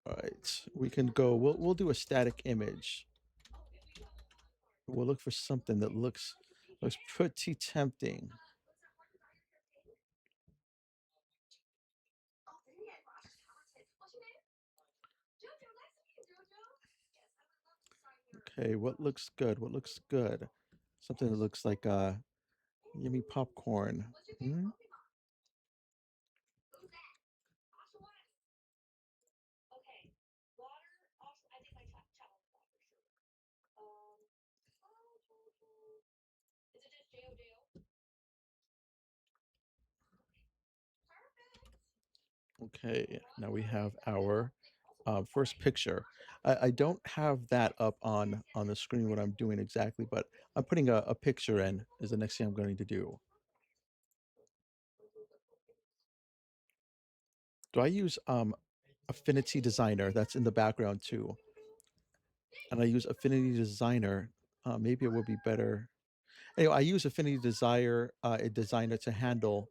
All right, we can go. We'll do a static image. We'll look for something that looks pretty tempting. Okay, what looks good? What looks good? Something that looks like yummy popcorn. Hmm? Okay, now we have our first picture. I don't have that up on the screen what I'm doing exactly, but I'm putting a picture in is the next thing I'm going to do. Do I use Affinity Designer? That's in the background too, and I use Affinity Designer. Maybe it would be better. Anyway, I use Affinity Desire a designer to handle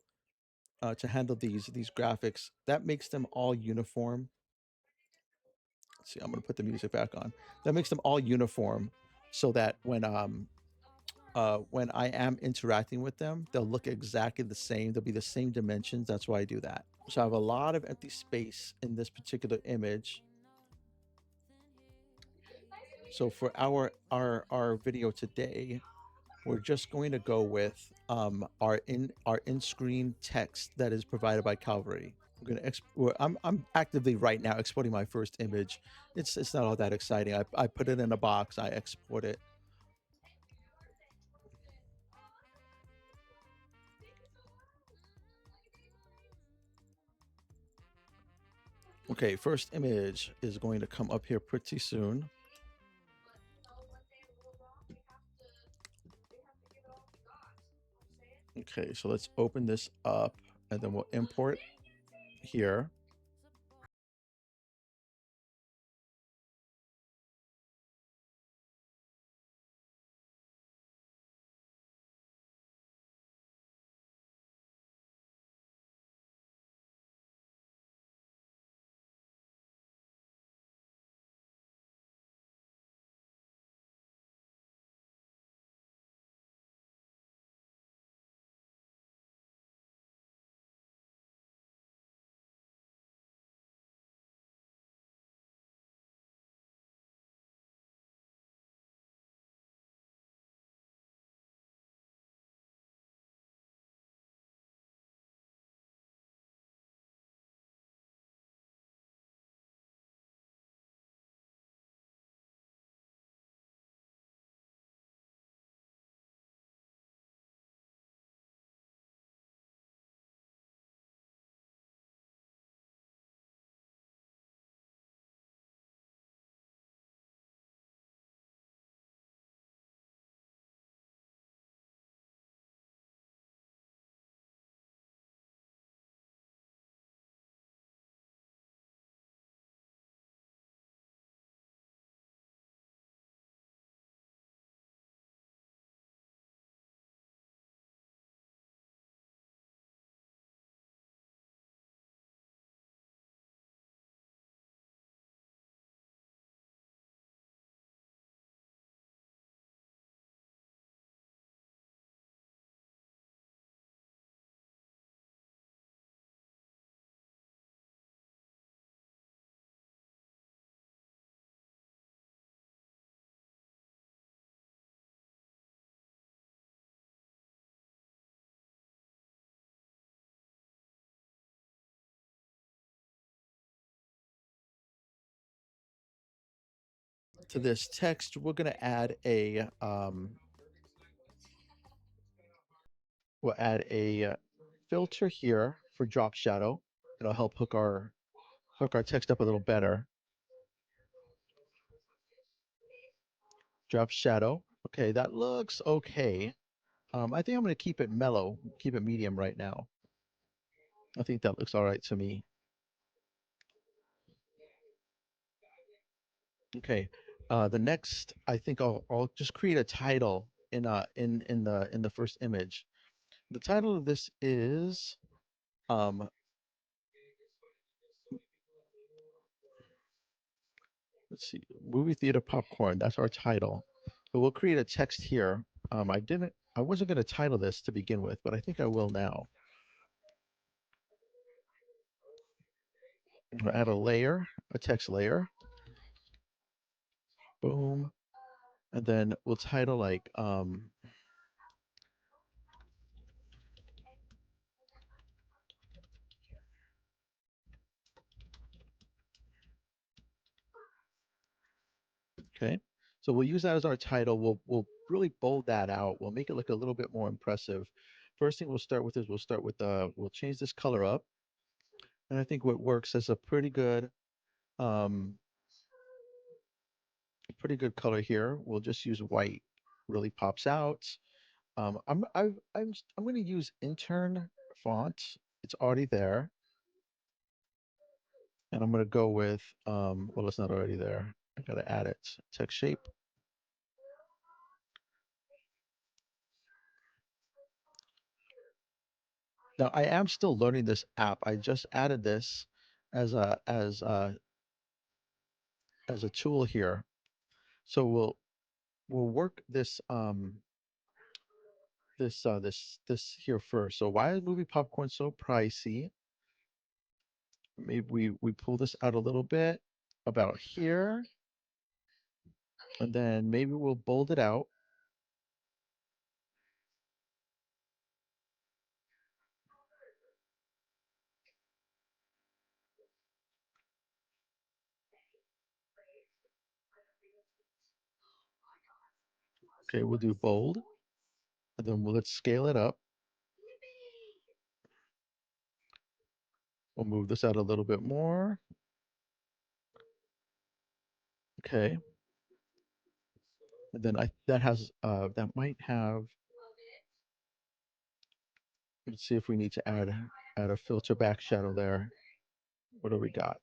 these graphics. That makes them all uniform. Let's see, I'm gonna put the music back on. That makes them all uniform, so that when I am interacting with them, they'll look exactly the same. They'll be the same dimensions. That's why I do that. So I have a lot of empty space in this particular image. So for our video today, we're just going to go with our in-screen text that is provided by Calvary. I'm gonna I'm actively right now exporting my first image. It's not all that exciting. I put it in a box. I export it. Okay, first image is going to come up here pretty soon. Okay, so let's open this up and then we'll import here. To this text, we're gonna add a we'll add a filter here for drop shadow. It'll help hook our text up a little better. Drop shadow. Okay, that looks okay. I think I'm gonna keep it mellow, keep it medium right now. I think that looks all right to me. Okay. The next, I think I'll just create a title in the first image. The title of this is um let's see, movie theater popcorn. That's our title. So we'll create a text here. I wasn't going to title this to begin with, but I think I will now. We'll add a layer, a text layer. Boom. And then we'll title like, okay. So we'll use that as our title. We'll really bold that out. We'll make it look a little bit more impressive. First thing we'll start with is we'll change this color up. And I think what works as a um pretty good color here. We'll just use white. Really pops out. I'm going to use intern font. It's already there, and I'm going to go with well, it's not already there. I got to add it. Text shape. Now I am still learning this app. I just added this as a as a as a tool here. So we'll work this here first. So why is movie popcorn so pricey? Maybe we pull this out a little bit about here, and then maybe we'll bold it out. Okay, we'll do bold, and then let's scale it up. We'll move this out a little bit more. Okay, and then that might have. Let's see if we need to add a filter back shadow there. What do we got?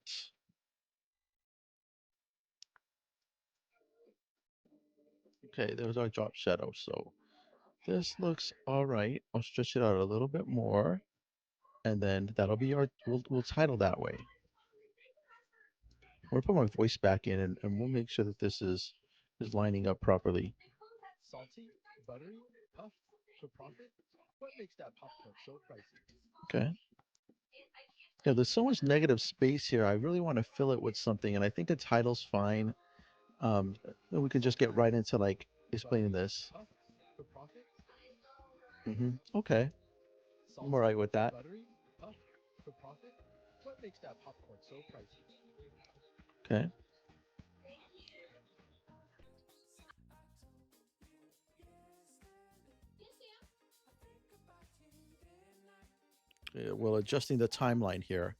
Okay, there's our drop shadow. So this looks all right. I'll stretch it out a little bit more, and then that'll be we'll title that way. I'm gonna put my voice back in, and we'll make sure that this is lining up properly. Salty, buttery, puff for profit. What makes that popcorn so pricey? Okay. Yeah, there's so much negative space here. I really want to fill it with something, and I think the title's fine. Then we can just get right into like explaining this. Okay, I'm all right with that. Okay. Yeah, well, adjusting the timeline here,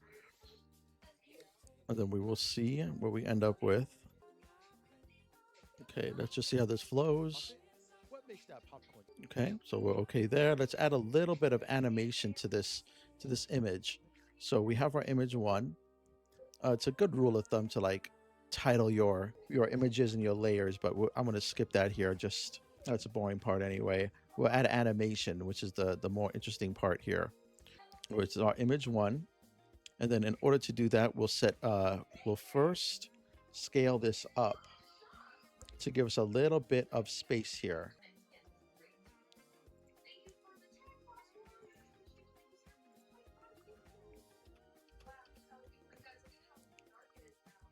and then we will see what we end up with. Okay, let's just see how this flows. Okay, so we're okay there. Let's add a little bit of animation to this image. So we have our image one. It's a good rule of thumb to like title your images and your layers, but I'm going to skip that here. Just that's a boring part anyway. We'll add animation, which is the more interesting part here, which is our image one. And then in order to do that, we'll first scale this up to give us a little bit of space here.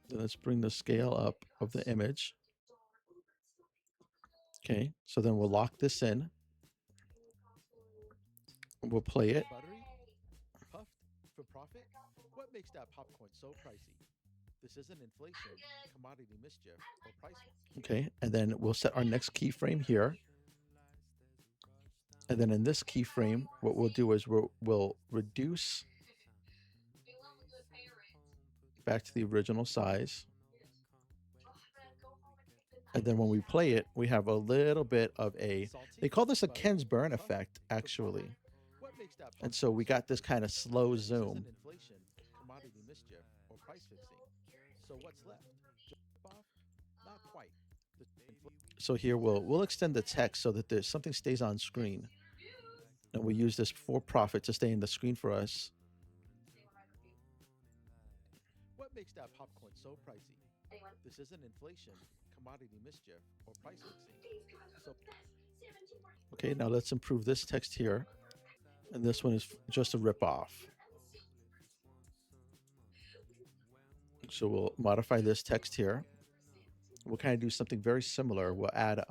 Let's bring the scale up of the image. Okay, so then we'll lock this in. We'll play it. Buttery, puffed for profit. What makes that popcorn so pricey? This isn't inflation, commodity mischief, or price. Okay, and then we'll set our next keyframe here. And then in this keyframe, what we'll do is we'll reduce back to the original size. And then when we play it, we have a little bit of they call this a Ken's burn effect, actually. And so we got this kind of slow zoom. So here we'll extend the text so that there's something stays on screen. And we use this for profit to stay in the screen for us. What makes that popcorn so pricey? This isn't inflation, commodity mischief, or price fixing. So, okay, now let's improve this text here. And this one is just a rip off. So we'll modify this text here. We'll kind of do something very similar. We'll add,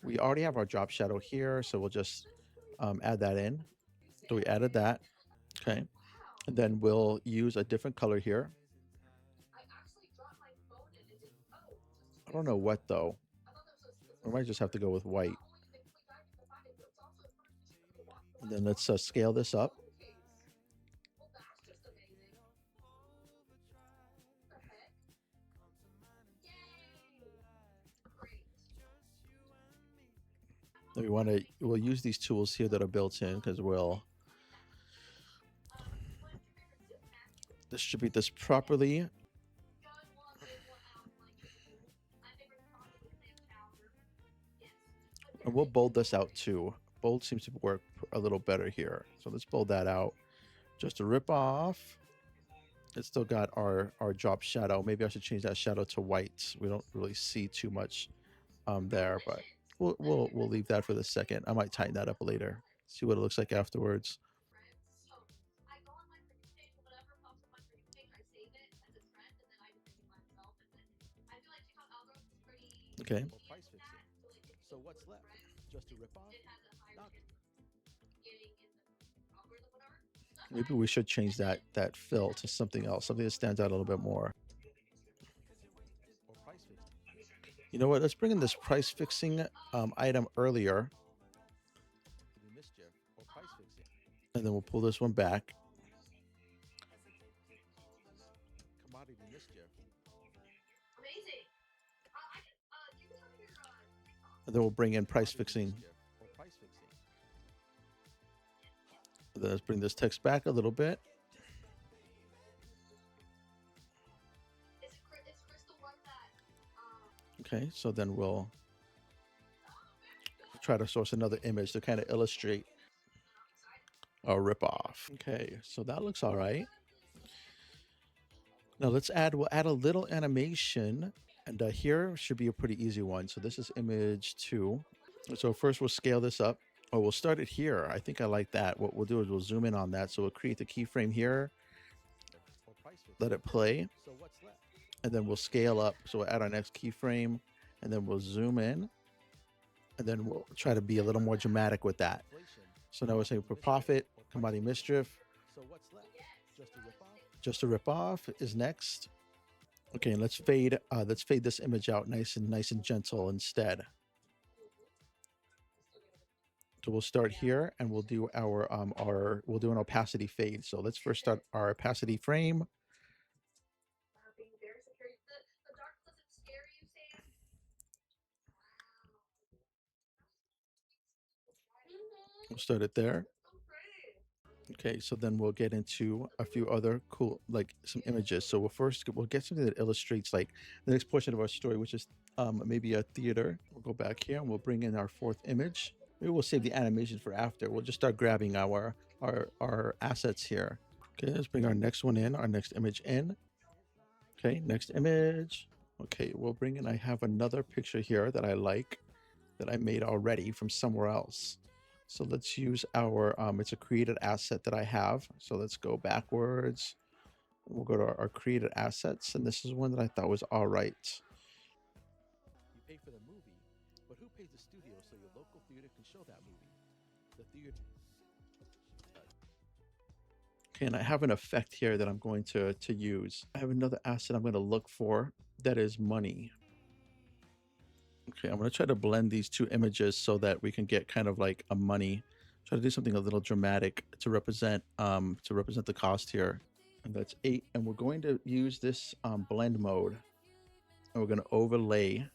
we already have our drop shadow here, so we'll just add that in. So we added that, okay. And then we'll use a different color here. I don't know what though. We might just have to go with white. And then let's scale this up. Then we'll use these tools here that are built in because we'll distribute this properly. And we'll bold this out too. Bold seems to work a little better here. So let's bold that out. Just a rip off. It's still got our drop shadow. Maybe I should change that shadow to white. We don't really see too much there, but we'll leave that for the second. I might tighten that up later. See what it looks like afterwards. Okay. So what's left? Just a rip off? Maybe we should change that fill to something else, something that stands out a little bit more. You know what? Let's bring in this price fixing item earlier. And then we'll pull this one back. Commodity mischief. And then we'll bring in price fixing. And then let's bring this text back a little bit. Okay, so then we'll try to source another image to kind of illustrate a ripoff. Okay, so that looks all right. Now we'll add a little animation, and here should be a pretty easy one. So this is image 2. So first we'll scale this up. Oh, we'll start it here. I think I like that. What we'll do is we'll zoom in on that. So we'll create the keyframe here, let it play, and then we'll scale up. So we'll add our next keyframe, and then we'll zoom in, and then we'll try to be a little more dramatic with that. So now we're saying for profit, commodity mischief. So what's left? Just a rip off is next. Okay, and let's fade this image out nice and gentle instead. So we'll start here and we'll do we'll do an opacity fade. So let's first start our opacity frame. We'll start it there. Okay, so then we'll get into a few other cool, like some images. So we'll get something that illustrates like the next portion of our story, which is maybe a theater. We'll go back here and we'll bring in our fourth image. Maybe we'll save the animation for after. We'll just start grabbing our assets here. Okay, let's bring our next one in, our next image in. Okay, next image. Okay, we'll bring in, I have another picture here that I like, that I made already from somewhere else. So let's use our, it's a created asset that I have. So let's go backwards. We'll go to our created assets. And this is one that I thought was all right. You pay for the movie, but who pays the studio so your local theater can show that movie? The theater. Okay, and I have an effect here that I'm going to use. I have another asset I'm going to look for that is money. Okay, I'm going to try to blend these two images so that we can get kind of like a money. Try to do something a little dramatic to represent the cost here. And that's 8. And we're going to use this blend mode. And we're going to overlay,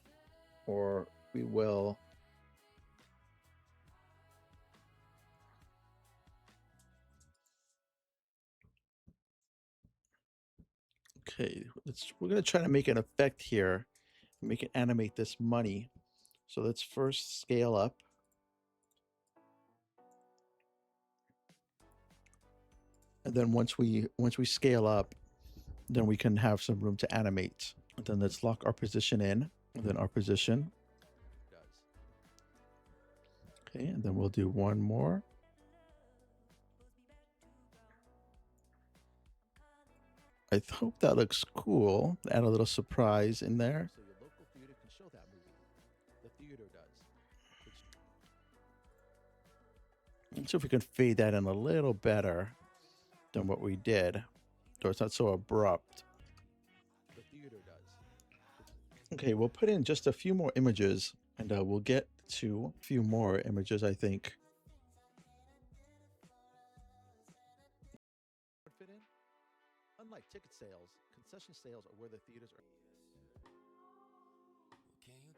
or we will. Okay, we're going to try to make an effect here. Make it animate this money. So let's first scale up. And then once we scale up, then we can have some room to animate. And then let's lock our position in, and then our position. Okay, and then we'll do one more. I hope that looks cool. Add a little surprise in there. So your local theater can show that movie. The theater does. Let's see if we can fade that in a little better than what we did, so it's not so abrupt. The theater does. Okay, we'll put in just a few more images, and we'll get to a few more images, I think. Fit in? Unlike ticket sales, concession sales are where the theaters are.